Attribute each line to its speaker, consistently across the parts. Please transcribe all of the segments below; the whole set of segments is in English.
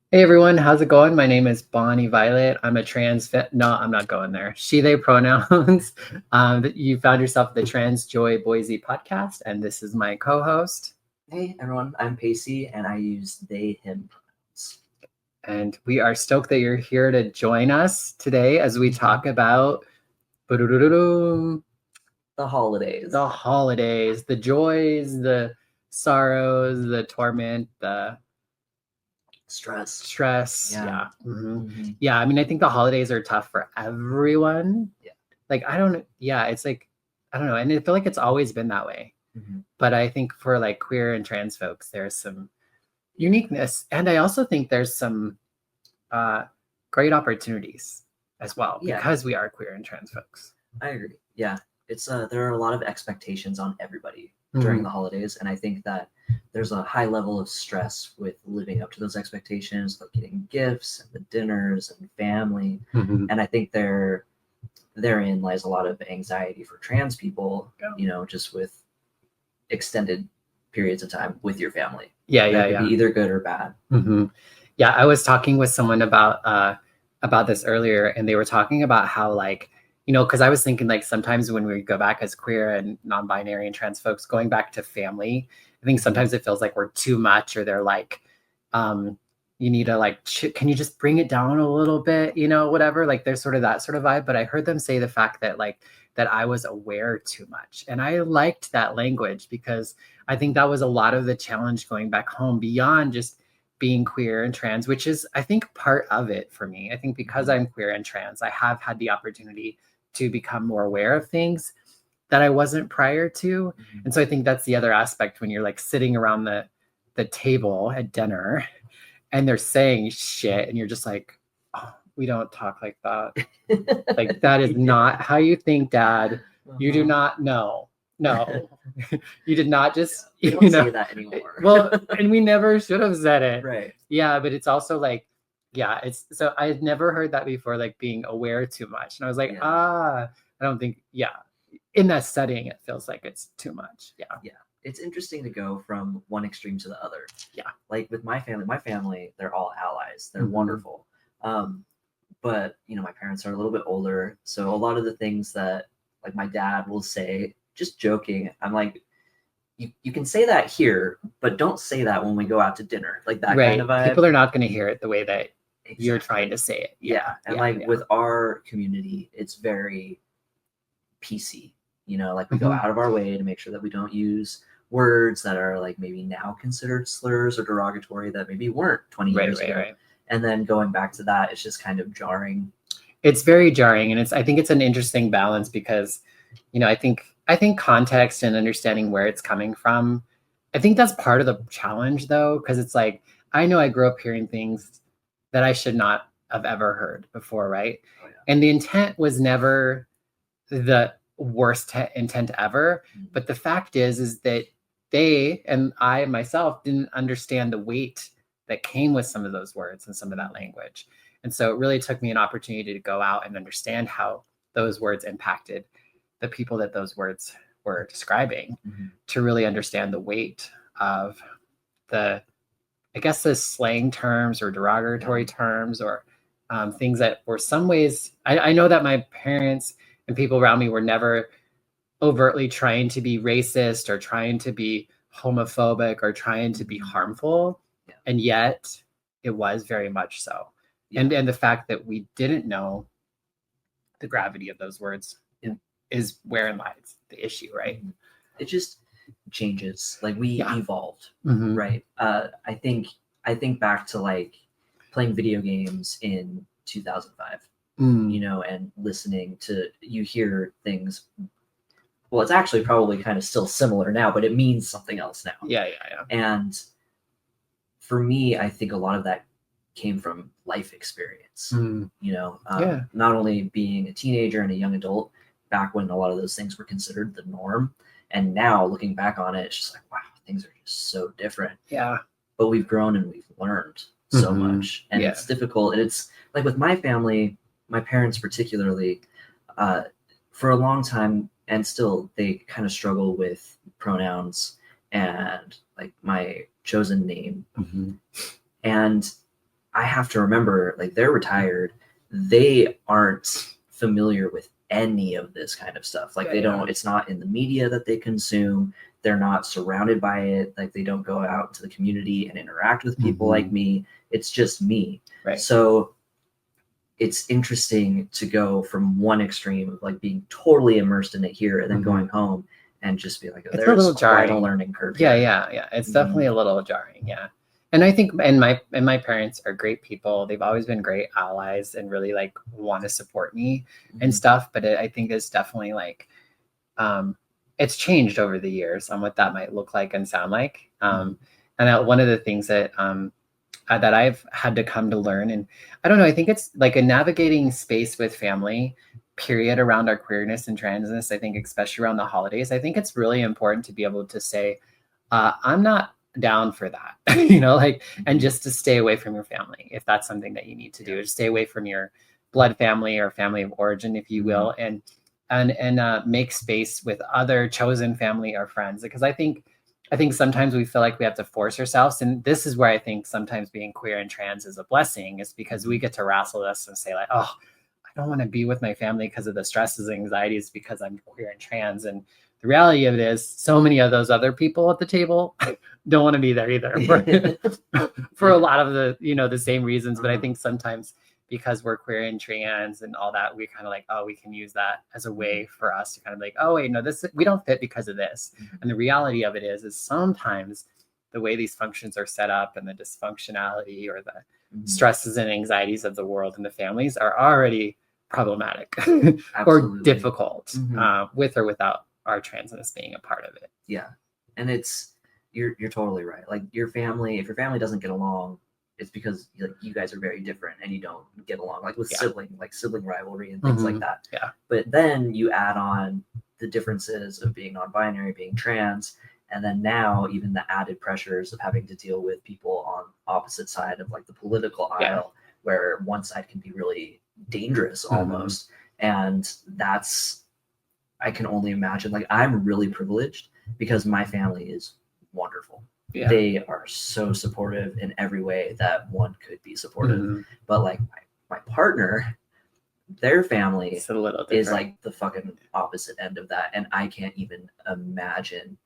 Speaker 1: Hey everyone, how's it going? My name is Bonnie Violet. I'm a no, I'm not going there. She, they pronouns. You found yourself at the Trans Joy Boise podcast, and this is my co-host.
Speaker 2: Hey everyone, I'm Pacey and I use they, him pronouns.
Speaker 1: And we are stoked that you're here to join us today as we talk about the
Speaker 2: holidays.
Speaker 1: The holidays, the joys, the sorrows, the torment, the stress. Yeah. Yeah, I mean, I think the holidays are tough for everyone.
Speaker 2: Yeah.
Speaker 1: Like, it's like, I don't know. And I feel like it's always been that way. But I think for like queer and trans folks, there's some uniqueness. And I also think there's some great opportunities as well, because we are queer and trans folks.
Speaker 2: I agree. Yeah. It's there are a lot of expectations on everybody during the holidays. And I think that there's a high level of stress with living up to those expectations, like getting gifts and the dinners and family. And I think therein lies a lot of anxiety for trans people, just with extended periods of time with your family.
Speaker 1: Yeah.
Speaker 2: Be either good or bad.
Speaker 1: Yeah, I was talking with someone about this earlier, and they were talking about how, like, because I was thinking, like, sometimes when we go back as queer and non-binary and trans folks, going back to family, I think sometimes it feels like we're too much, or they're like, you need to, like, can you just bring it down a little bit, whatever. Like, there's sort of that sort of vibe. But I heard them say the fact that, like, that I was aware too much. And I liked that language, because I think that was a lot of the challenge going back home, beyond just being queer and trans, which is, I think, part of it for me. I think because I'm queer and trans, I have had the opportunity to become more aware of things that I wasn't prior to. And so I think that's the other aspect, when you're like sitting around the table at dinner and they're saying shit and you're just like, oh, we don't talk like that. Like, that is not how you think, Dad. You do not know. No, you did not just,
Speaker 2: we don't say that anymore.
Speaker 1: Well, and we never should have said it.
Speaker 2: Right.
Speaker 1: Yeah, but it's also like, yeah, it's, so I had never heard that before, like being aware too much. And I was like, I don't think, in that setting, it feels like it's too much. Yeah.
Speaker 2: It's interesting to go from one extreme to the other.
Speaker 1: Yeah.
Speaker 2: Like with my family, they're all allies. They're wonderful. But my parents are a little bit older, so a lot of the things that, like, my dad will say, just joking, I'm like, you can say that here, but don't say that when we go out to dinner. Like that kind of vibe.
Speaker 1: People are not going to hear it the way that you're trying to say it.
Speaker 2: Yeah. And with our community, it's very PC. Like we go out of our way to make sure that we don't use words that are, like, maybe now considered slurs or derogatory that maybe weren't 20 years ago. Right. And then going back to that, it's just kind of jarring.
Speaker 1: It's very jarring. And I think it's an interesting balance, because, I think context and understanding where it's coming from, I think that's part of the challenge, though, because it's like, I know I grew up hearing things that I should not have ever heard before, right? Oh, yeah. And the intent was never the worst intent ever. But the fact is that they, and I myself, didn't understand the weight that came with some of those words and some of that language. And so it really took me an opportunity to go out and understand how those words impacted the people that those words were describing, to really understand the weight of the slang terms or derogatory terms, or things that were some ways, I know that my parents and people around me were never overtly trying to be racist or trying to be homophobic or trying to be harmful. Yeah. And yet it was very much so. Yeah. And the fact that we didn't know the gravity of those words is wherein lies the issue, right?
Speaker 2: It just changes. Like, we evolved, right? I think back to, like, playing video games in 2005, and listening to, you hear things. Well, it's actually probably kind of still similar now, but it means something else now.
Speaker 1: Yeah.
Speaker 2: And for me, I think a lot of that came from life experience. Not only being a teenager and a young adult back when a lot of those things were considered the norm, and now looking back on it, it's just like, wow, things are just so different.
Speaker 1: Yeah.
Speaker 2: But we've grown and we've learned so much, and it's difficult. And it's like with my family, my parents particularly, for a long time, and still, they kind of struggle with pronouns and, like, my chosen name. And I have to remember, like, they're retired. They aren't familiar with any of this kind of stuff. Like, they don't, it's not in the media that they consume. They're not surrounded by it. Like, they don't go out into the community and interact with people like me. It's just me.
Speaker 1: Right.
Speaker 2: So it's interesting to go from one extreme of like being totally immersed in it here and then going home and just be like, oh,
Speaker 1: It's
Speaker 2: there's
Speaker 1: a little
Speaker 2: quite
Speaker 1: jarring.
Speaker 2: a learning curve
Speaker 1: Yeah,
Speaker 2: here.
Speaker 1: It's definitely a little jarring. Yeah. And I think, and my parents are great people. They've always been great allies and really like want to support me and stuff. But I think it's definitely like, it's changed over the years on what that might look like and sound like. And one of the things that that I've had to come to learn, and I don't know, I think it's like a navigating space with family, period, around our queerness and transness. I think especially around the holidays, I think it's really important to be able to say, I'm not down for that, you know, like, and just to stay away from your family if that's something that you need to do, to stay away from your blood family or family of origin, if you will, and make space with other chosen family or friends. Because I think sometimes we feel like we have to force ourselves. And this is where I think sometimes being queer and trans is a blessing, is because we get to wrestle this and say like, oh, I don't want to be with my family because of the stresses and anxieties because I'm queer and trans. And the reality of it is so many of those other people at the table don't want to be there either for a lot of the, you know, the same reasons. But I think sometimes because we're queer and trans and all that, we kind of like, oh, we can use that as a way for us to kind of like, oh, wait, no, this, we don't fit because of this. And the reality of it is sometimes the way these functions are set up and the dysfunctionality or the stresses and anxieties of the world and the families are already problematic or difficult with or without our transness being a part of it.
Speaker 2: Yeah. And it's, you're totally right. Like your family, if your family doesn't get along, it's because like you guys are very different and you don't get along, like with sibling rivalry and things like that.
Speaker 1: Yeah.
Speaker 2: But then you add on the differences of being non-binary, being trans, and then now even the added pressures of having to deal with people on opposite side of like the political aisle, where one side can be really dangerous almost. And that's, I can only imagine, like I'm really privileged because my family is wonderful. Yeah. They are so supportive in every way that one could be supportive. But like my partner, their family is like the fucking opposite end of that. And I can't even imagine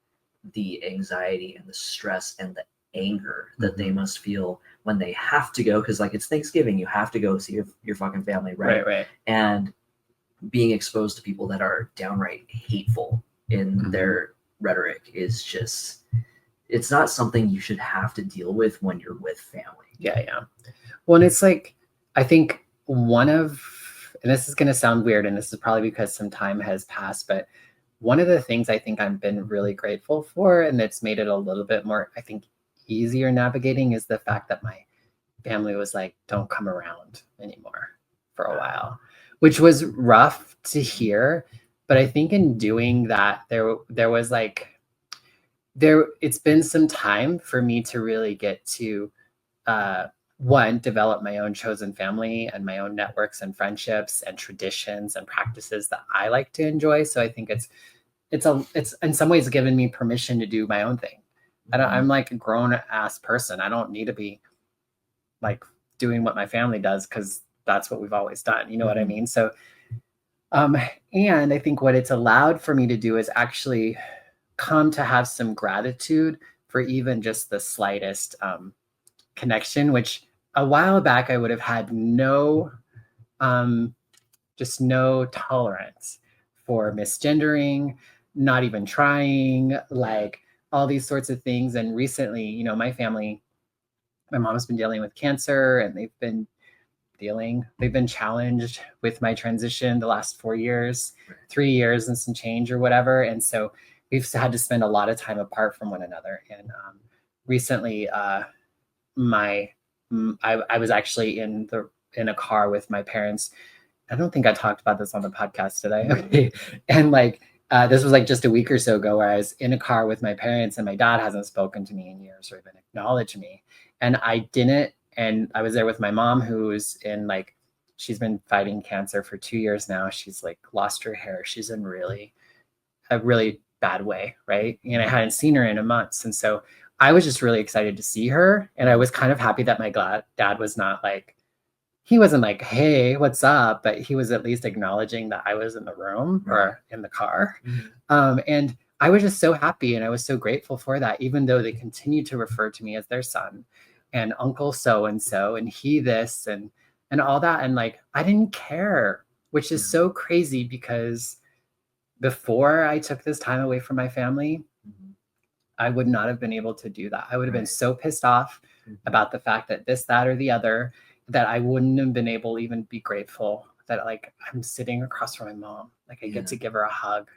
Speaker 2: the anxiety and the stress and the anger that they must feel when they have to go. Cause like it's Thanksgiving, you have to go see your fucking family, right? And being exposed to people that are downright hateful in their rhetoric is just, it's not something you should have to deal with when you're with family.
Speaker 1: Yeah. Well, and it's like, I think one of, and this is going to sound weird, and this is probably because some time has passed, but one of the things I think I've been really grateful for, and that's made it a little bit more, I think, easier navigating, is the fact that my family was like, don't come around anymore for a while, which was rough to hear. But I think in doing that, there was like, it's been some time for me to really get to one, develop my own chosen family and my own networks and friendships and traditions and practices that I like to enjoy. So I think it's in some ways given me permission to do my own thing. I'm like a grown ass person. I don't need to be like doing what my family does because that's what we've always done. You know what I mean? So and I think what it's allowed for me to do is actually come to have some gratitude for even just the slightest connection, which a while back I would have had no tolerance for misgendering, not even trying, like all these sorts of things. And recently, you know, my mom's been dealing with cancer, and they've been challenged with my transition the last 4 years, 3 years and some change or whatever. And so we've had to spend a lot of time apart from one another. And recently, I was actually in a car with my parents. I don't think I talked about this on the podcast today. And like, this was like just a week or so ago, where I was in a car with my parents, and my dad hasn't spoken to me in years or even acknowledged me. And I didn't. And I was there with my mom, who's in like, she's been fighting cancer for 2 years now. She's like lost her hair. She's in a really bad way. Right. And I hadn't seen her in a month. And so I was just really excited to see her. And I was kind of happy that my dad was not like, he wasn't like, hey, what's up? But he was at least acknowledging that I was in the room or in the car. And I was just so happy. And I was so grateful for that, even though they continued to refer to me as their son and uncle so-and-so and he this and all that. And like, I didn't care, which is so crazy because before I took this time away from my family, I would not have been able to do that. I would have been so pissed off about the fact that this, that, or the other, that I wouldn't have been able to even be grateful that like I'm sitting across from my mom. Like I get to give her a hug,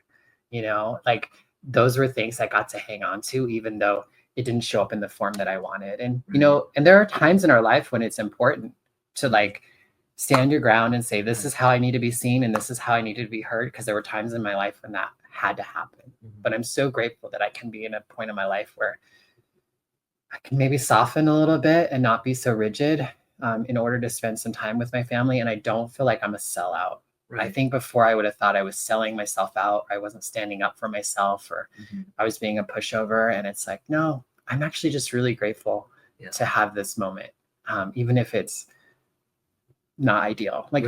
Speaker 1: you know, like those were things I got to hang on to, even though it didn't show up in the form that I wanted. And, you know, and there are times in our life when it's important to like stand your ground and say, this is how I need to be seen. And this is how I needed to be heard. Because there were times in my life when that had to happen. But I'm so grateful that I can be in a point in my life where I can maybe soften a little bit and not be so rigid in order to spend some time with my family. And I don't feel like I'm a sellout. I think before I would have thought I was selling myself out. I wasn't standing up for myself or I was being a pushover. And it's like, no, I'm actually just really grateful to have this moment, even if it's not ideal. Like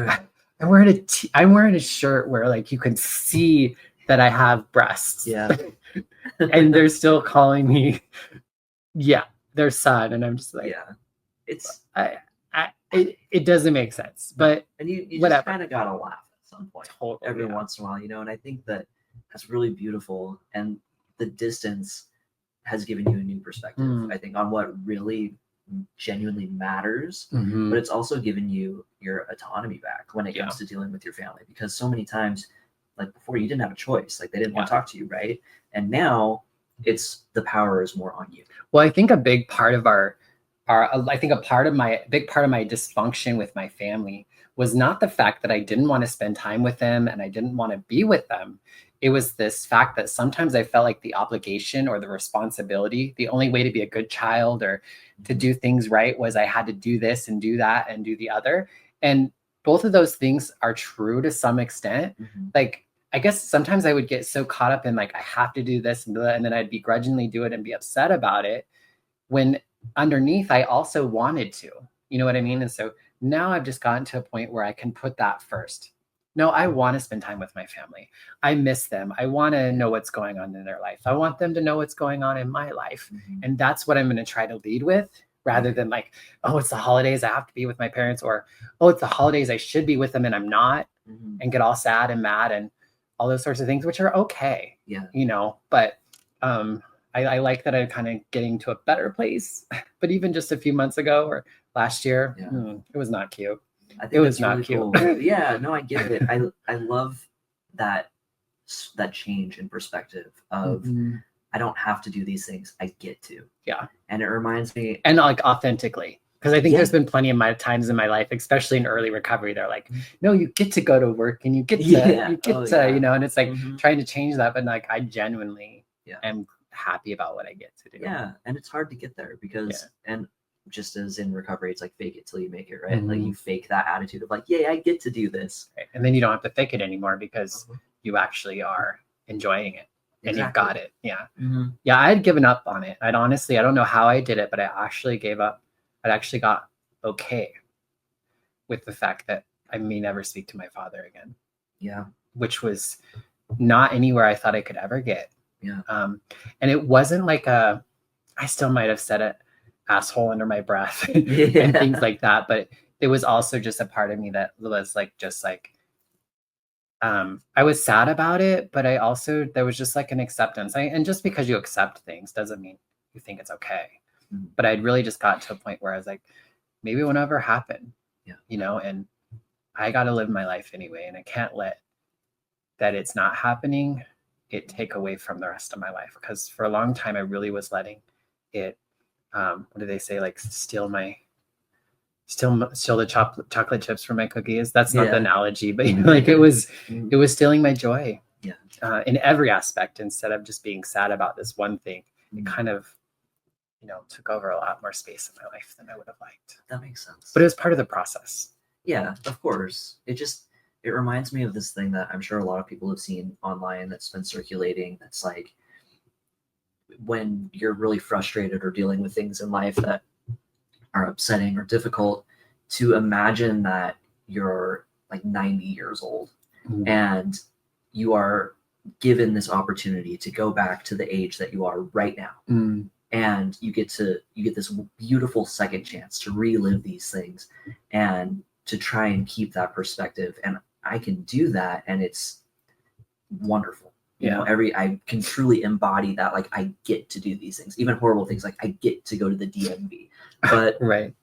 Speaker 1: I'm wearing a shirt where like you can see that I have breasts. And they're still calling me, their son. And I'm just like,
Speaker 2: it's
Speaker 1: it doesn't make sense. But
Speaker 2: and you
Speaker 1: whatever.
Speaker 2: just kind of gotta laugh at some point, every once in a while, you know. And I think that that's really beautiful. And the distance has given you a new perspective, I think, on what really genuinely matters. But it's also given you your autonomy back when it comes to dealing with your family, because so many times, like before, you didn't have a choice. Like they didn't want to talk to you, right? And now it's the power is more on you.
Speaker 1: Well, I think a big part of my dysfunction with my family was not the fact that I didn't want to spend time with them and I didn't want to be with them. It was this fact that sometimes I felt like the obligation or the responsibility, the only way to be a good child or to do things right was I had to do this and do that and do the other. And both of those things are true to some extent. Like, I guess sometimes I would get so caught up in like, I have to do this and then I'd begrudgingly do it and be upset about it when underneath I also wanted to, you know what I mean? And so now I've just gotten to a point where I can put that first. No, I want to spend time with my family. I miss them. I want to know what's going on in their life. I want them to know what's going on in my life. And that's what I'm going to try to lead with, rather than like, oh, it's the holidays, I have to be with my parents, or, oh, it's the holidays, I should be with them and I'm not, and get all sad and mad and all those sorts of things, which are okay, you know, but I like that I'm kind of getting to a better place. But even just a few months ago or last year, it was not cute.
Speaker 2: I think
Speaker 1: it was not
Speaker 2: really
Speaker 1: cute.
Speaker 2: Cool. Yeah, no, I get it. I love that change in perspective of I don't have to do these things, I get to. And it reminds me,
Speaker 1: and like authentically, because I think there's been plenty of my times in my life, especially in early recovery, they're like, no, you get to go to work and you get to you know, and it's like trying to change that, but like I genuinely am happy about what I get to do.
Speaker 2: And it's hard to get there because and just as in recovery, it's like fake it till you make it, right? Like you fake that attitude of like, yay, I get to do this.
Speaker 1: And then you don't have to fake it anymore because you actually are enjoying it and you've got it. I had given up on it. I don't know how I did it, but I actually gave up. I actually got okay with the fact that I may never speak to my father again. Which was not anywhere I thought I could ever get. And it wasn't like I still might have said it asshole under my breath and things like that, but it was also just a part of me that was like just like I was sad about it, but I also there was just like an acceptance. And just because you accept things doesn't mean you think it's okay. But I'd really just got to a point where I was like, maybe it will never happen. You know, and I got to live my life anyway, and I can't let that it's not happening it take away from the rest of my life, because for a long time I really was letting it what do they say, like steal the chocolate chips from my cookies. That's not the analogy, but you know, like it was stealing my joy in every aspect. Instead of just being sad about this one thing, it kind of, you know, took over a lot more space in my life than I would have liked.
Speaker 2: That makes sense.
Speaker 1: But it was part of the process.
Speaker 2: Yeah, of course. It reminds me of this thing that I'm sure a lot of people have seen online that's been circulating. That's like, when you're really frustrated or dealing with things in life that are upsetting or difficult, to imagine that you're like 90 years old and you are given this opportunity to go back to the age that you are right now. And you get this beautiful second chance to relive these things and to try and keep that perspective. And I can do that, and it's wonderful. You know, I can truly embody that. Like, I get to do these things, even horrible things. Like, I get to go to the DMV, but
Speaker 1: right.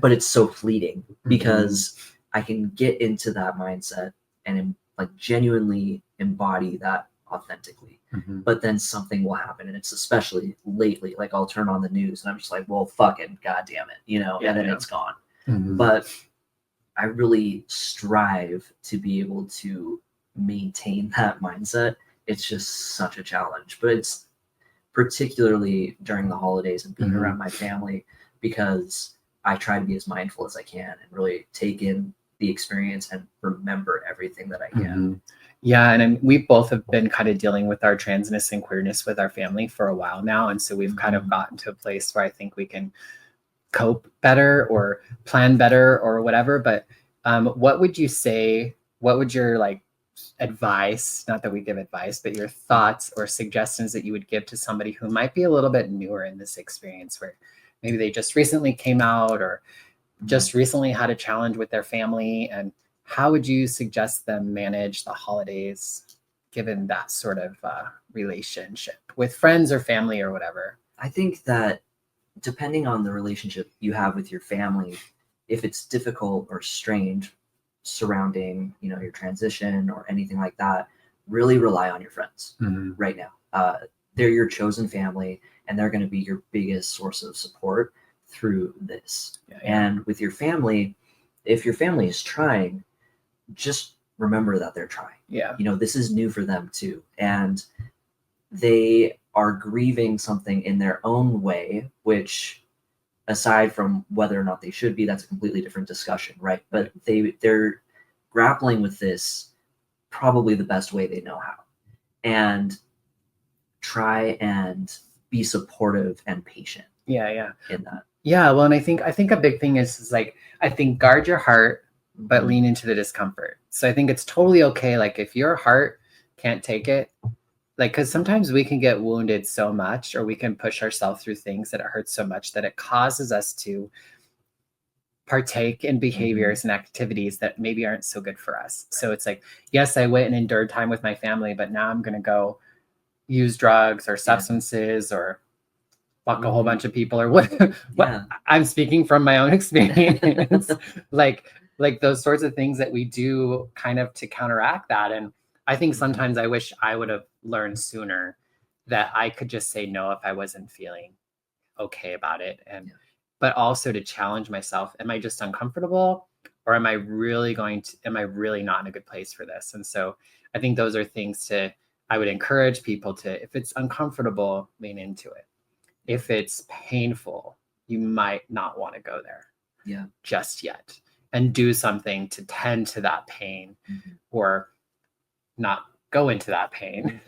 Speaker 2: but it's so fleeting because I can get into that mindset and like genuinely embody that authentically. But then something will happen, and it's especially lately, like I'll turn on the news and I'm just like, well, fucking goddamn it, you know, and then it's gone. But I really strive to be able to maintain that mindset. It's just such a challenge, but it's particularly during the holidays and being around my family, because I try to be as mindful as I can and really take in the experience and remember everything that I can.
Speaker 1: Yeah, and we both have been kind of dealing with our transness and queerness with our family for a while now, and so we've kind of gotten to a place where I think we can cope better or plan better or whatever. But what would you say? What would your like advice? Not that we give advice, but your thoughts or suggestions that you would give to somebody who might be a little bit newer in this experience, where maybe they just recently came out or just recently had a challenge with their family, and how would you suggest them manage the holidays given that sort of relationship with friends or family or whatever?
Speaker 2: I think that depending on the relationship you have with your family, if it's difficult or strange surrounding, you know, your transition or anything like that, really rely on your friends right now. They're your chosen family, and they're going to be your biggest source of support through this. And with your family, if your family is trying, just remember that they're trying. You know, this is new for them too, and they are grieving something in their own way, which, aside from whether or not they should be, that's a completely different discussion, right? But they're grappling with this probably the best way they know how, and try and be supportive and patient in that.
Speaker 1: Well, and I think a big thing is like, I think guard your heart, but lean into the discomfort. So I think it's totally okay. Like, if your heart can't take it, like, because sometimes we can get wounded so much, or we can push ourselves through things that it hurts so much that it causes us to partake in behaviors and activities that maybe aren't so good for us. So it's like, yes, I went and endured time with my family, but now I'm going to go use drugs or substances or fuck a whole bunch of people or what. I'm speaking from my own experience. like those sorts of things that we do kind of to counteract that. And I think sometimes I wish I would have learned sooner that I could just say no if I wasn't feeling okay about it. And but also to challenge myself. Am I just uncomfortable, or am I really not in a good place for this? And so I think those are things I would encourage people to, if it's uncomfortable, lean into it. If it's painful, you might not want to go there just yet, and do something to tend to that pain or not go into that pain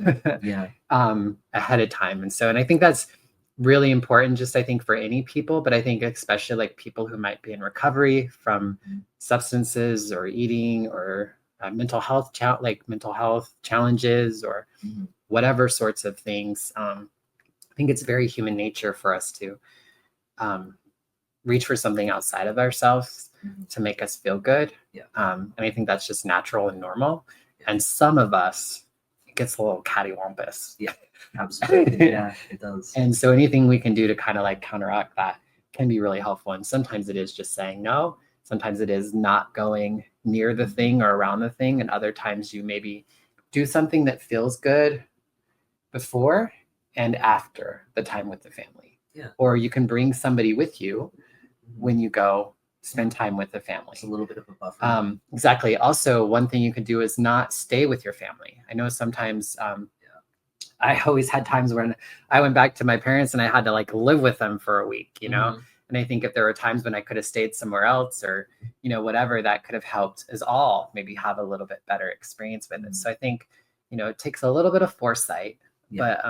Speaker 1: ahead of time. And I think that's really important, just I think for any people, but I think especially like people who might be in recovery from substances or eating or mental health challenges or whatever sorts of things. I think it's very human nature for us to reach for something outside of ourselves to make us feel good. And I think that's just natural and normal. And some of us, it gets a little cattywampus.
Speaker 2: Absolutely. It does.
Speaker 1: And so anything we can do to kind of like counteract that can be really helpful. And sometimes it is just saying no. Sometimes it is not going near the thing or around the thing. And other times you maybe do something that feels good before and after the time with the family. Or you can bring somebody with you when you go spend time with the family.
Speaker 2: It's a little bit of a buffer.
Speaker 1: Exactly. Also, one thing you could do is not stay with your family. I know sometimes I always had times when I went back to my parents and I had to like live with them for a week, you know? And I think if there were times when I could have stayed somewhere else or, you know, whatever, that could have helped us all maybe have a little bit better experience with it. So I think, you know, it takes a little bit of foresight, but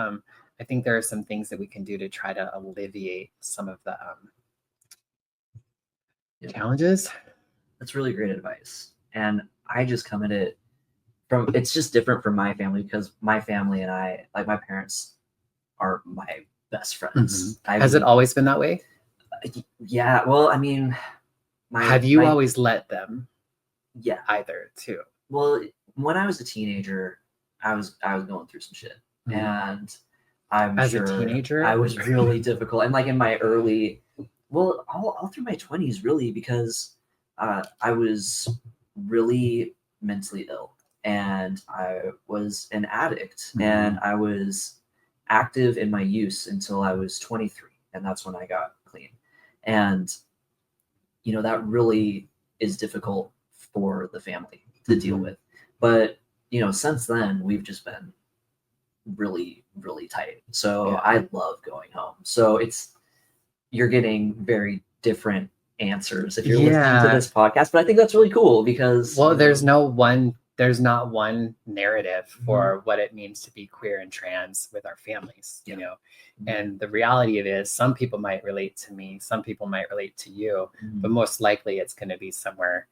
Speaker 1: I think there are some things that we can do to try to alleviate some of the challenges.
Speaker 2: That's really great advice. And I just come at it from, it's just different from my family because my family and I, like my parents are my best friends.
Speaker 1: Has it always been that way?
Speaker 2: Yeah. Well, I mean,
Speaker 1: have you always let them?
Speaker 2: Yeah.
Speaker 1: Either too.
Speaker 2: Well, when I was a teenager, I was going through some shit. And I'm
Speaker 1: as
Speaker 2: sure
Speaker 1: a teenager,
Speaker 2: I was really difficult. And like in my early, well, all through my 20s, really, because I was really mentally ill and I was an addict and I was active in my use until I was 23. And that's when I got clean. And, you know, that really is difficult for the family to deal with. But, you know, since then, we've just been really, really tight. So I love going home. So you're getting very different answers if you're listening to this podcast, but I think that's really cool because
Speaker 1: there's not one narrative for what it means to be queer and trans with our families, you know. And the reality of it is some people might relate to me, some people might relate to you, but most likely it's going to be somewhere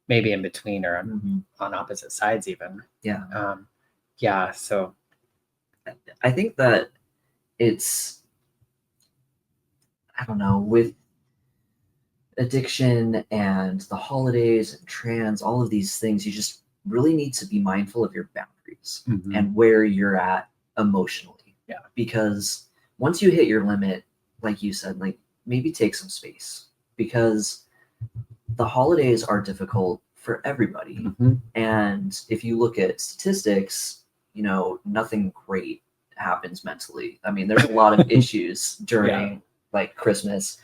Speaker 1: maybe in between or on opposite sides even. So
Speaker 2: I think that it's, I don't know, with addiction and the holidays and trans, all of these things, you just really need to be mindful of your boundaries and where you're at emotionally. Because once you hit your limit, like you said, like maybe take some space because the holidays are difficult for everybody. And if you look at statistics, you know, nothing great happens mentally. I mean, there's a lot of issues during like Christmas.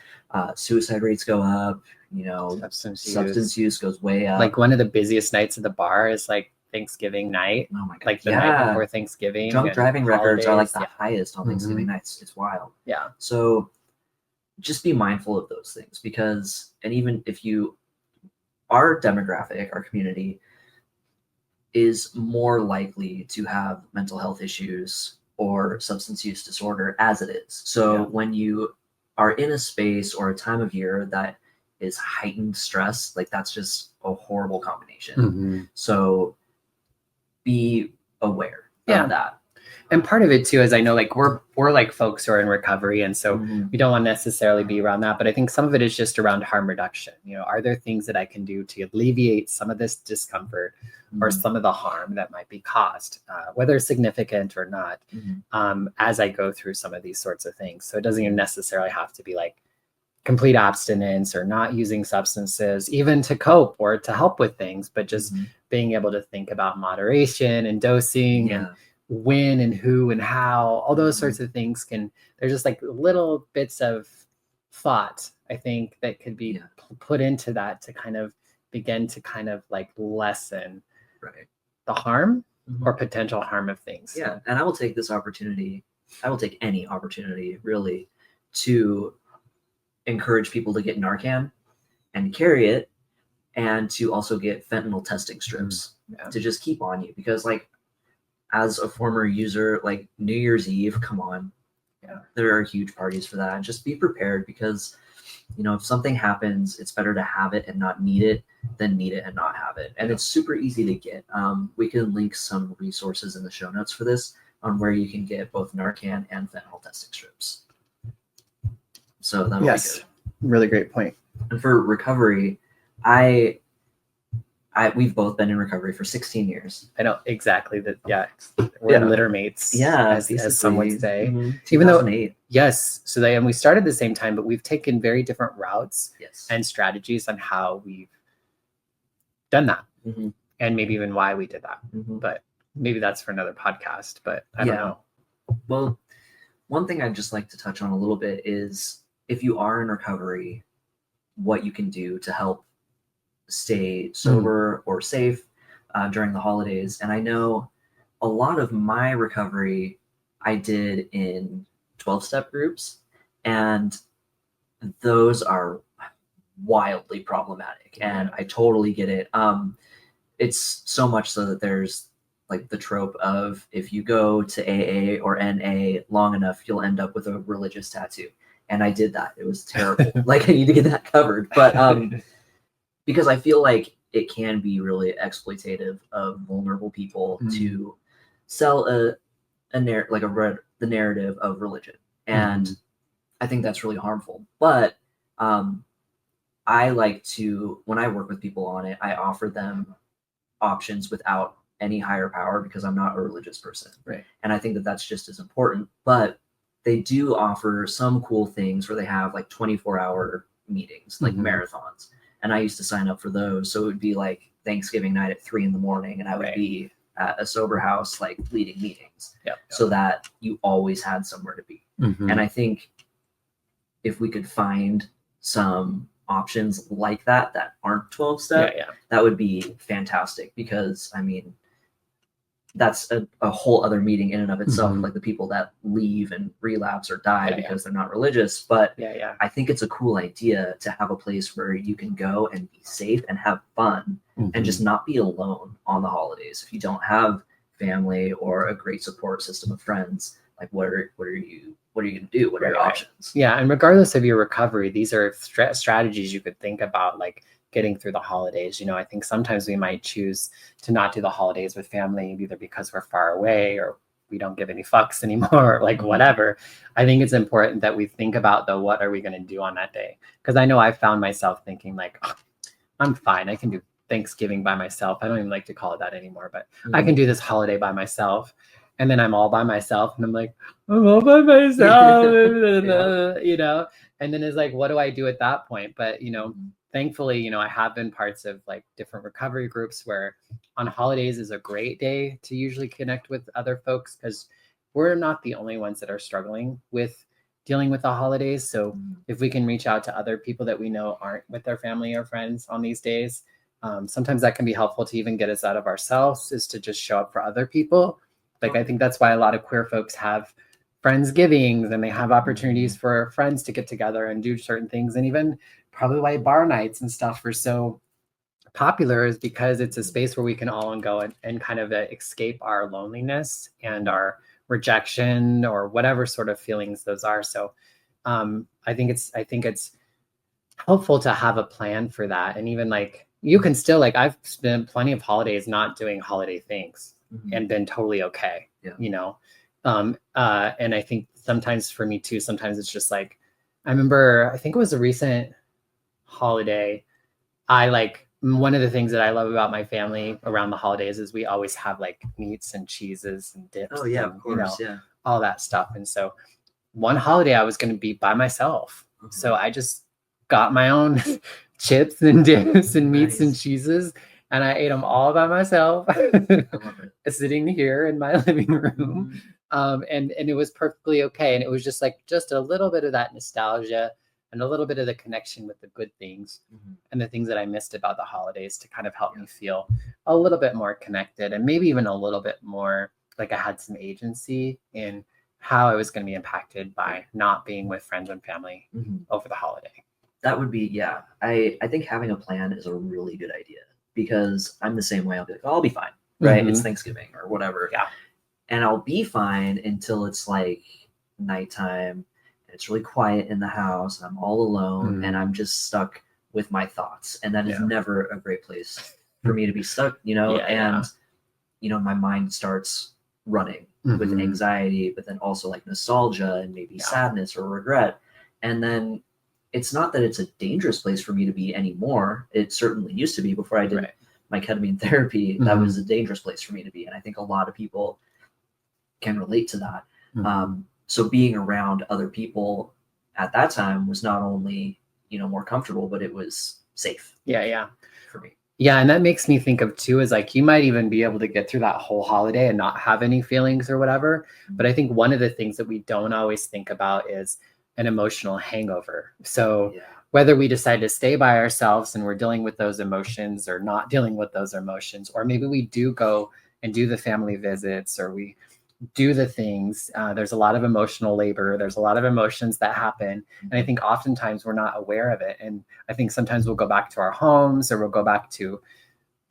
Speaker 2: Suicide rates go up, you know, substance use goes way up.
Speaker 1: Like one of the busiest nights at the bar is like Thanksgiving night.
Speaker 2: Oh my God.
Speaker 1: Like the night before Thanksgiving.
Speaker 2: Drunk driving records are like the highest on Thanksgiving nights. It's wild.
Speaker 1: Yeah.
Speaker 2: So just be mindful of those things because, and even if our demographic, our community is more likely to have mental health issues or substance use disorder as it is. So when you are in a space or a time of year that is heightened stress, like that's just a horrible combination. So be aware of that.
Speaker 1: And part of it too is I know like we're like folks who are in recovery, and so we don't want to necessarily be around that. But I think some of it is just around harm reduction. You know, are there things that I can do to alleviate some of this discomfort or some of the harm that might be caused, whether significant or not, as I go through some of these sorts of things. So it doesn't even necessarily have to be like complete abstinence or not using substances, even to cope or to help with things, but just being able to think about moderation and dosing and when and who and how, all those sorts of things they're just like little bits of thought, I think, that could be put into that to kind of begin to kind of like lessen the harm or potential harm of things.
Speaker 2: Yeah. And I will take this opportunity, I will take any opportunity really to encourage people to get Narcan and carry it and to also get fentanyl testing strips to just keep on you because like, as a former user, like New Year's Eve, come on. There are huge parties for that. And just be prepared because, you know, if something happens, it's better to have it and not need it than need it and not have it. And it's super easy to get. We can link some resources in the show notes for this on where you can get both Narcan and fentanyl testing strips. So that'll be good.
Speaker 1: Really great point.
Speaker 2: And for recovery, we've both been in recovery for 16 years.
Speaker 1: I know exactly that. We're litter mates. As some would say. Even though, so and we started at the same time, but we've taken very different routes and strategies on how we've done that, and maybe even why we did that. But maybe that's for another podcast. But I don't know.
Speaker 2: Well, one thing I'd just like to touch on a little bit is if you are in recovery, what you can do to help stay sober or safe during the holidays. And I know a lot of my recovery I did in 12-step groups, and those are wildly problematic. And I totally get it. It's so much so that there's like the trope of if you go to AA or NA long enough, you'll end up with a religious tattoo. And I did that. It was terrible. Like I need to get that covered. But because I feel like it can be really exploitative of vulnerable people to sell the narrative of religion. And I think that's really harmful. But I like to, when I work with people on it, I offer them options without any higher power because I'm not a religious person.
Speaker 1: Right.
Speaker 2: And I think that that's just as important. But they do offer some cool things where they have like 24-hour meetings, like marathons. And I used to sign up for those. So it would be like Thanksgiving night at 3 a.m. and I would be at a sober house, like leading meetings so that you always had somewhere to be. And I think if we could find some options like that aren't 12-step, that would be fantastic because I mean, that's a whole other meeting in and of itself, like the people that leave and relapse or die because they're not religious. But I think it's a cool idea to have a place where you can go and be safe and have fun and just not be alone on the holidays. If you don't have family or a great support system of friends, like what are you going to do? What are your options?
Speaker 1: Yeah, and regardless of your recovery, these are strategies you could think about, like getting through the holidays. You know, I think sometimes we might choose to not do the holidays with family, either because we're far away or we don't give any fucks anymore, like whatever. I think it's important that we think about, though, what are we going to do on that day? Because I know I found myself thinking like, oh, I'm fine. I can do Thanksgiving by myself. I don't even like to call it that anymore, but I can do this holiday by myself. And then I'm all by myself and I'm like, I'm all by myself, you know? And then it's like, what do I do at that point? But, you know, thankfully, you know, I have been parts of like different recovery groups where on holidays is a great day to usually connect with other folks because we're not the only ones that are struggling with dealing with the holidays. So if we can reach out to other people that we know aren't with their family or friends on these days, sometimes that can be helpful to even get us out of ourselves, is to just show up for other people. Like, I think that's why a lot of queer folks have Friendsgivings and they have opportunities for friends to get together and do certain things. And even probably why bar nights and stuff are so popular is because it's a space where we can all go and kind of escape our loneliness and our rejection or whatever sort of feelings those are. So I think it's helpful to have a plan for that. And even like, you can still, like, I've spent plenty of holidays not doing holiday things and been totally okay, you know? And I think sometimes for me too, sometimes it's just like, I remember, I think it was a recent holiday. One of the things that I love about my family around the holidays is we always have like meats and cheeses and dips.
Speaker 2: Oh yeah,
Speaker 1: and,
Speaker 2: of course,
Speaker 1: all that stuff. And so one holiday I was going to be by myself. So I just got my own chips and dips and meats and cheeses. And I ate them all by myself, sitting here in my living room. And it was perfectly okay. And it was just a little bit of that nostalgia and a little bit of the connection with the good things and the things that I missed about the holidays to kind of help me feel a little bit more connected and maybe even a little bit more like I had some agency in how I was going to be impacted by not being with friends and family over the holiday.
Speaker 2: That would be, I think having a plan is a really good idea. Because I'm the same way. I'll be like, oh, I'll be fine, right? It's Thanksgiving or whatever.
Speaker 1: Yeah.
Speaker 2: And I'll be fine until it's like nighttime and it's really quiet in the house and I'm all alone and I'm just stuck with my thoughts. And that is never a great place for me to be stuck, you know? You know, my mind starts running with anxiety, but then also like nostalgia and maybe sadness or regret. And then it's not that it's a dangerous place for me to be anymore. It certainly used to be before I did my ketamine therapy. That was a dangerous place for me to be. And I think a lot of people can relate to that. So being around other people at that time was not only, you know, more comfortable, but it was safe. For me.
Speaker 1: Yeah. And that makes me think of too, is like, you might even be able to get through that whole holiday and not have any feelings or whatever. But I think one of the things that we don't always think about is an emotional hangover. So whether we decide to stay by ourselves and we're dealing with those emotions or not dealing with those emotions, or maybe we do go and do the family visits or we do the things, there's a lot of emotional labor. There's a lot of emotions that happen. And I think oftentimes we're not aware of it. And I think sometimes we'll go back to our homes or we'll go back to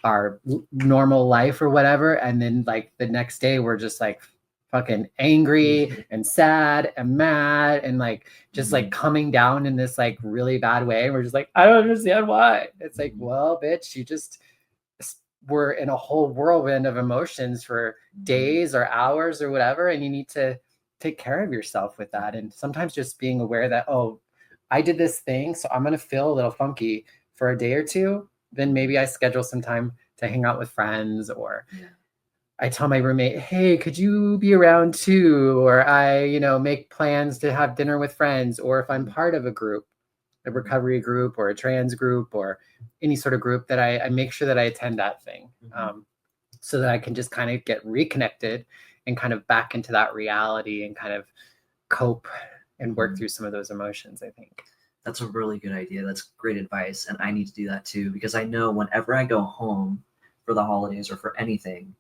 Speaker 1: our normal life or whatever, and then like the next day we're just like fucking angry and sad and mad and like just like coming down in this like really bad way. And we're just like, I don't understand why. It's like, well, bitch, you just were in a whole whirlwind of emotions for days or hours or whatever, and you need to take care of yourself with that. And sometimes just being aware that, oh, I did this thing, so I'm going to feel a little funky for a day or two. Then maybe I schedule some time to hang out with friends, or I tell my roommate, hey, could you be around too? Or I, make plans to have dinner with friends. Or if I'm part of a group, a recovery group or a trans group or any sort of group, that I make sure that I attend that thing, so that I can just kind of get reconnected and kind of back into that reality and kind of cope and work through some of those emotions, I think.
Speaker 2: That's a really good idea. That's great advice. And I need to do that too, because I know whenever I go home for the holidays or for anything,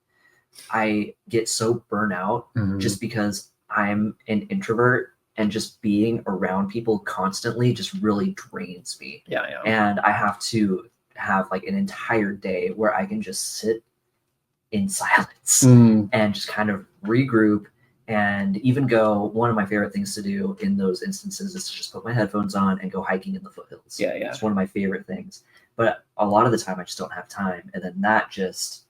Speaker 2: I get so burnt out just because I'm an introvert, and just being around people constantly just really drains me.
Speaker 1: Yeah.
Speaker 2: And I have to have like an entire day where I can just sit in silence and just kind of regroup, and even go. One of my favorite things to do in those instances is to just put my headphones on and go hiking in the foothills.
Speaker 1: Yeah.
Speaker 2: It's one of my favorite things. But a lot of the time I just don't have time. And then that just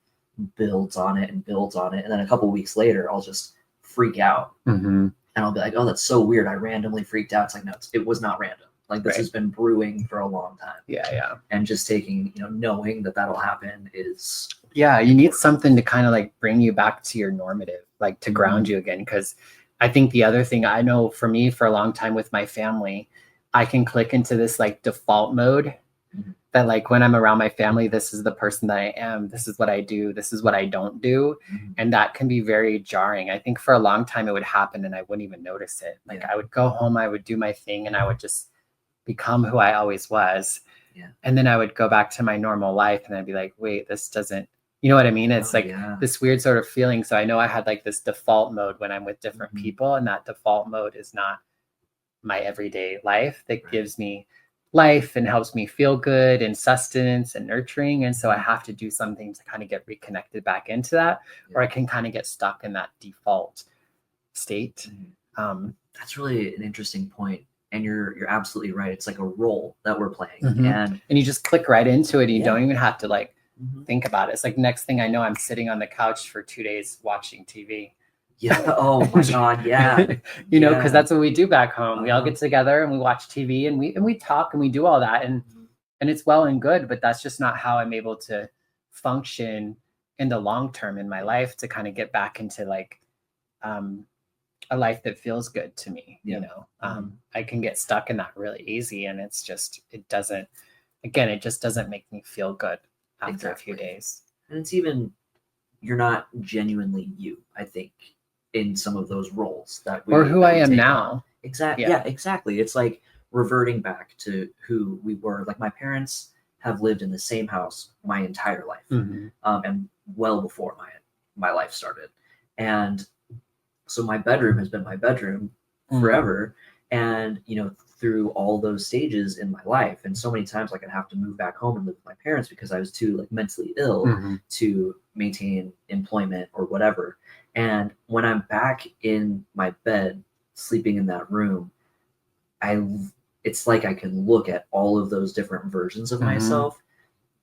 Speaker 2: builds on it and builds on it. And then a couple weeks later, I'll just freak out. And I'll be like, oh, that's so weird. I randomly freaked out. It's like, no, it was not random. Like this has been brewing for a long time.
Speaker 1: Yeah.
Speaker 2: And just taking, knowing that that'll happen is.
Speaker 1: Yeah, you need something to kind of like bring you back to your normative, like to ground you again. Because I think the other thing I know for me for a long time with my family, I can click into this like default mode that like when I'm around my family, this is the person that I am. This is what I do. This is what I don't do. And that can be very jarring. I think for a long time it would happen and I wouldn't even notice it. Like I would go home, I would do my thing, and I would just become who I always was. And then I would go back to my normal life and I'd be like, wait, this doesn't, you know what I mean? It's this weird sort of feeling. So I know I had like this default mode when I'm with different people, and that default mode is not my everyday life that gives me life and helps me feel good and sustenance and nurturing. And so I have to do something to kind of get reconnected back into that, or I can kind of get stuck in that default state.
Speaker 2: That's really an interesting point. And you're absolutely right. It's like a role that we're playing.
Speaker 1: And you just click right into it, and you don't even have to like think about it. It's like next thing I know, I'm sitting on the couch for 2 days watching TV.
Speaker 2: Oh my God.
Speaker 1: Because that's what we do back home. We all get together and we watch TV, and we talk and we do all that, and it's well and good, but that's just not how I'm able to function in the long term in my life, to kind of get back into like a life that feels good to me. I can get stuck in that really easy, and it's just it just doesn't make me feel good after a few days.
Speaker 2: And it's even, you're not genuinely you, I think, in some of those roles
Speaker 1: or who I am now.
Speaker 2: Exactly. Yeah, exactly. It's like reverting back to who we were. Like my parents have lived in the same house my entire life, and well before my life started. And so my bedroom has been my bedroom forever. And, through all those stages in my life, and so many times like I'd have to move back home and live with my parents because I was too like mentally ill to maintain employment or whatever. And when I'm back in my bed, sleeping in that room, it's like I can look at all of those different versions of myself,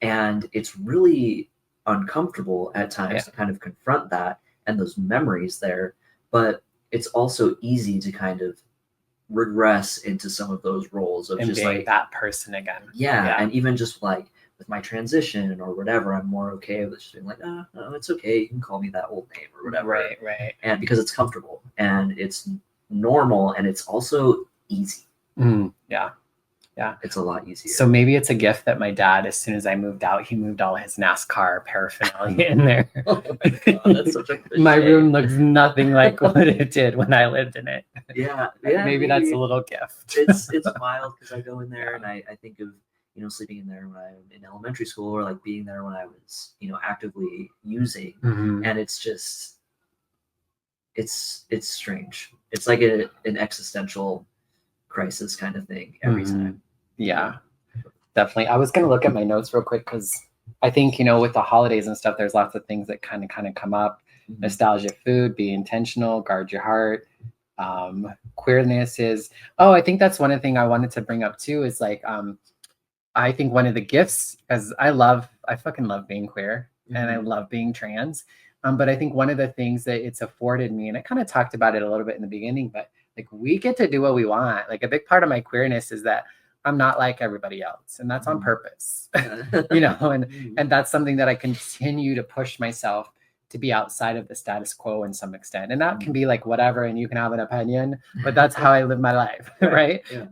Speaker 2: and it's really uncomfortable at times to kind of confront that and those memories there. But it's also easy to kind of regress into some of those roles of
Speaker 1: and
Speaker 2: just
Speaker 1: being
Speaker 2: like
Speaker 1: that person again.
Speaker 2: And even just like with my transition or whatever, I'm more okay with just being like, no, it's okay, you can call me that old name or whatever.
Speaker 1: Right.
Speaker 2: And because it's comfortable and it's normal, and it's also easy. It's a lot easier.
Speaker 1: So maybe it's a gift that my dad, as soon as I moved out, he moved all his NASCAR paraphernalia in there.
Speaker 2: Oh my God, that's such a
Speaker 1: my room looks nothing like what it did when I lived in it. Maybe that's a little gift.
Speaker 2: It's wild because I go in there and I think of sleeping in there when I'm in elementary school, or like being there when I was actively using, and it's just it's strange. It's like an existential crisis kind of thing every time.
Speaker 1: Yeah, definitely. I was going to look at my notes real quick because I think, you know, with the holidays and stuff, there's lots of things that kind of come up. Nostalgia food, be intentional, guard your heart. Queerness is, I think that's one of the things I wanted to bring up too, is like, I think one of the gifts, because I fucking love being queer and I love being trans. But I think one of the things that it's afforded me, and I kind of talked about it a little bit in the beginning, but like we get to do what we want. Like a big part of my queerness is that I'm not like everybody else, and that's on purpose. You know, and that's something that I continue to push myself to be outside of the status quo in some extent. And that can be like whatever, and you can have an opinion, but that's how I live my life. Right.
Speaker 2: Yeah.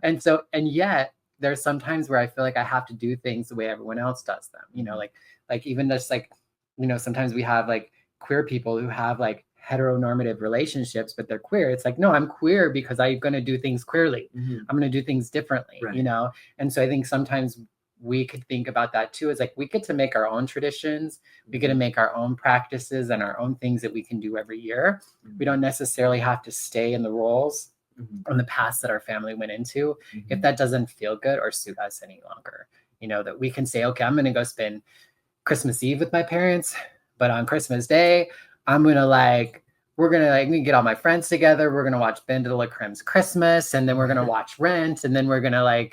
Speaker 1: And yet there's sometimes where I feel like I have to do things the way everyone else does them, you know, like even just like, you know, sometimes we have like queer people who have like heteronormative relationships, but they're queer. It's like, no, I'm queer because I'm going to do things queerly. I'm going to do things differently, you know? And so I think sometimes we could think about that too. Is like, we get to make our own traditions. We get to make our own practices and our own things that we can do every year. We don't necessarily have to stay in the roles on the past that our family went into if that doesn't feel good or suit us any longer. You know, that we can say, okay, I'm going to go spend Christmas Eve with my parents, but on Christmas Day, we're gonna get all my friends together. We're gonna watch Ben de la Creme's Christmas, and then we're gonna watch Rent, and then we're gonna I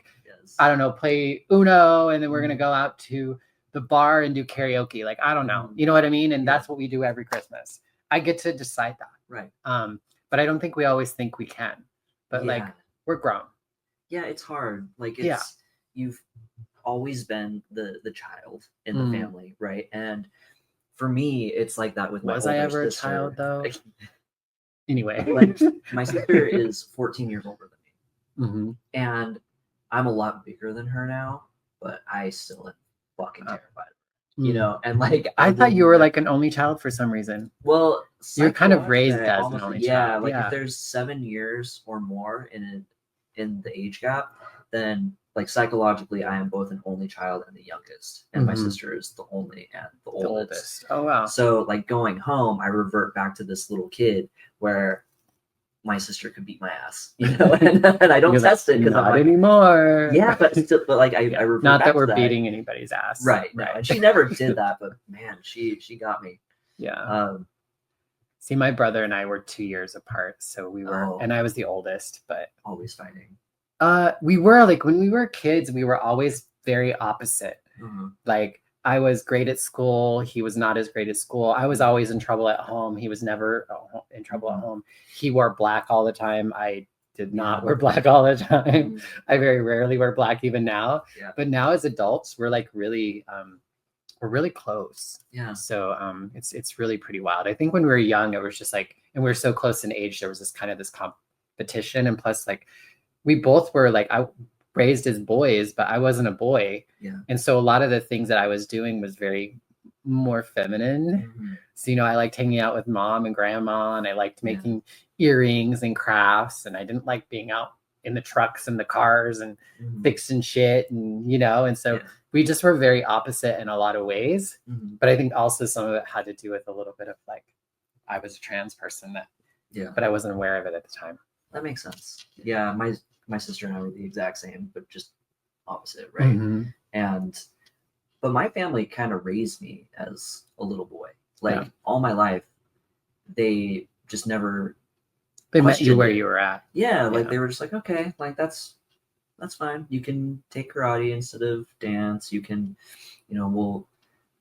Speaker 1: don't know, play Uno, and then we're gonna go out to the bar and do karaoke. Like, I don't know, you know what I mean? And that's what we do every Christmas. I get to decide that,
Speaker 2: right?
Speaker 1: But I don't think we always think we can. But like, we're grown.
Speaker 2: Yeah, it's hard. Like, you've always been the child in the family, right? And for me, it's like that with my older sister. Was I ever a child though?
Speaker 1: Anyway,
Speaker 2: like my sister is 14 years older than me, and I'm a lot bigger than her now, but I still am fucking terrified. You know, and like
Speaker 1: I thought you were like an only child for some reason.
Speaker 2: Well,
Speaker 1: you're kind of raised as an only child.
Speaker 2: Like if there's 7 years or more in the age gap, then like psychologically, I am both an only child and the youngest, and my sister is the only and the oldest.
Speaker 1: Oh wow!
Speaker 2: So like going home, I revert back to this little kid where my sister could beat my ass, you know, and I don't test it because I'm like,
Speaker 1: anymore.
Speaker 2: Yeah, but like I revert
Speaker 1: not
Speaker 2: back
Speaker 1: that we're
Speaker 2: to
Speaker 1: beating anybody's ass,
Speaker 2: right? No, and she never did that, but man, she got me.
Speaker 1: Yeah. See, my brother and I were 2 years apart, so we were, and I was the oldest, but
Speaker 2: always fighting.
Speaker 1: We were like, when we were kids, we were always very opposite. Like, I was great at school. He was not as great at school. I was always in trouble at home. He was never in trouble at home. He wore black all the time. I did not wear black all the time. I very rarely wear black even now. But now as adults, we're like really, we're really close.
Speaker 2: Yeah.
Speaker 1: So it's really pretty wild. I think when we were young, it was just like, and we were so close in age, there was this kind of this competition. And plus, like, we both were like, I raised as boys, but I wasn't a boy.
Speaker 2: Yeah.
Speaker 1: And so a lot of the things that I was doing was very more feminine. So, you know, I liked hanging out with mom and grandma, and I liked making earrings and crafts, and I didn't like being out in the trucks and the cars and fixing shit, and, you know, and so we just were very opposite in a lot of ways. But I think also some of it had to do with a little bit of like, I was a trans person but I wasn't aware of it at the time.
Speaker 2: That makes sense. Yeah, my sister and I were the exact same, but just opposite, right? But my family kind of raised me as a little boy. Like all my life, they just never.
Speaker 1: They met you where you were at.
Speaker 2: Yeah, like they were just like, okay, like that's fine. You can take karate instead of dance. You can, you know,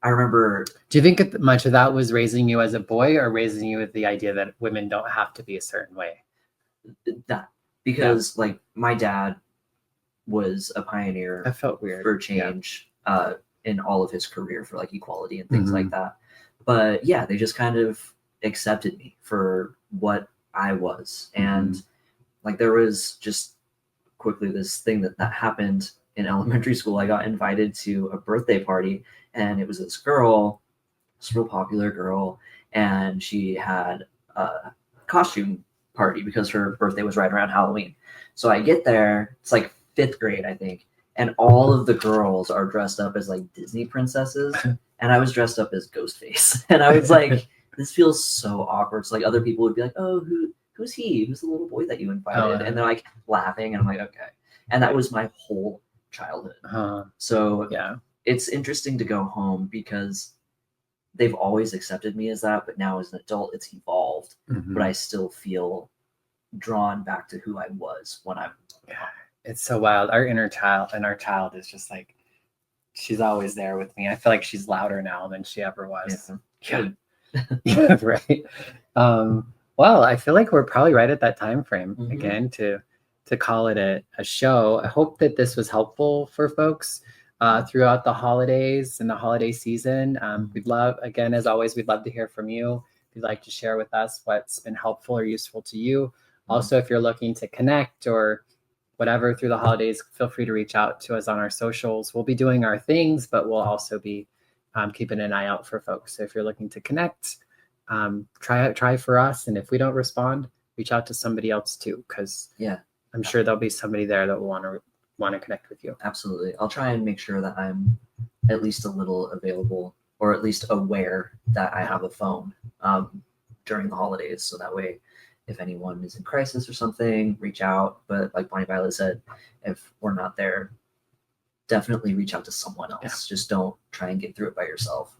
Speaker 2: I remember.
Speaker 1: Do you think much of that was raising you as a boy, or raising you with the idea that women don't have to be a certain way?
Speaker 2: That. Because like my dad was a pioneer
Speaker 1: that felt weird.
Speaker 2: For change in all of his career for like equality and things like that. But yeah, they just kind of accepted me for what I was. And like there was just quickly this thing that happened in elementary school. I got invited to a birthday party, and it was this girl, this real popular girl, and she had a costume party because her birthday was right around Halloween. So I get there, it's like 5th grade, I think, and all of the girls are dressed up as like Disney princesses, and I was dressed up as Ghostface. And I was like, this feels so awkward. So like other people would be like, oh, who's he? Who's the little boy that you invited? And they're like laughing, and I'm like, okay. And that was my whole childhood. So it's interesting to go home because they've always accepted me as that, but now as an adult, it's evolved. But I still feel drawn back to who I was when I'm home.
Speaker 1: It's so wild. Our inner child and our child is just like, she's always there with me. I feel like she's louder now than she ever was. Yeah. Yeah, right. Well, I feel like we're probably right at that time frame again to call it a show. I hope that this was helpful for folks throughout the holidays and the holiday season. We'd love, again, as always, we'd love to hear from you. If you'd like to share with us what's been helpful or useful to you. Also, if you're looking to connect or whatever through the holidays, feel free to reach out to us on our socials. We'll be doing our things, but we'll also be keeping an eye out for folks. So if you're looking to connect, try for us. And if we don't respond, reach out to somebody else too, because I'm sure there'll be somebody there that will want to connect with you.
Speaker 2: Absolutely. I'll try and make sure that I'm at least a little available, or at least aware that I have a phone during the holidays. So that way, if anyone is in crisis or something, reach out. But like Bonnie Violet said, if we're not there, definitely reach out to someone else. Just don't try and get through it by yourself.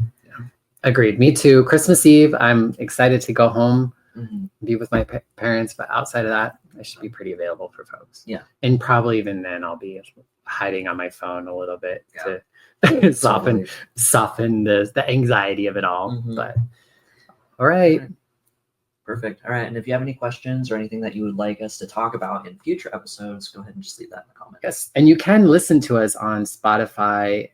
Speaker 1: Agreed. Me too. Christmas Eve, I'm excited to go home, be with my parents. But outside of that, I should be pretty available for folks.
Speaker 2: Yeah.
Speaker 1: And probably even then, I'll be hiding on my phone a little bit to soften the anxiety of it all. But all right.
Speaker 2: Perfect. All right. And if you have any questions or anything that you would like us to talk about in future episodes, go ahead and just leave that in the comments.
Speaker 1: Yes. And you can listen to us on Spotify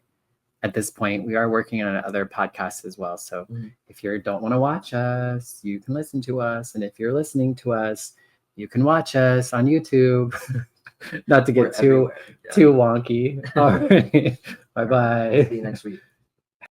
Speaker 1: at this point. We are working on other podcasts as well. So if you don't want to watch us, you can listen to us. And if you're listening to us, you can watch us on YouTube. Not to get too wonky. All right. Bye-bye.
Speaker 2: See you next week.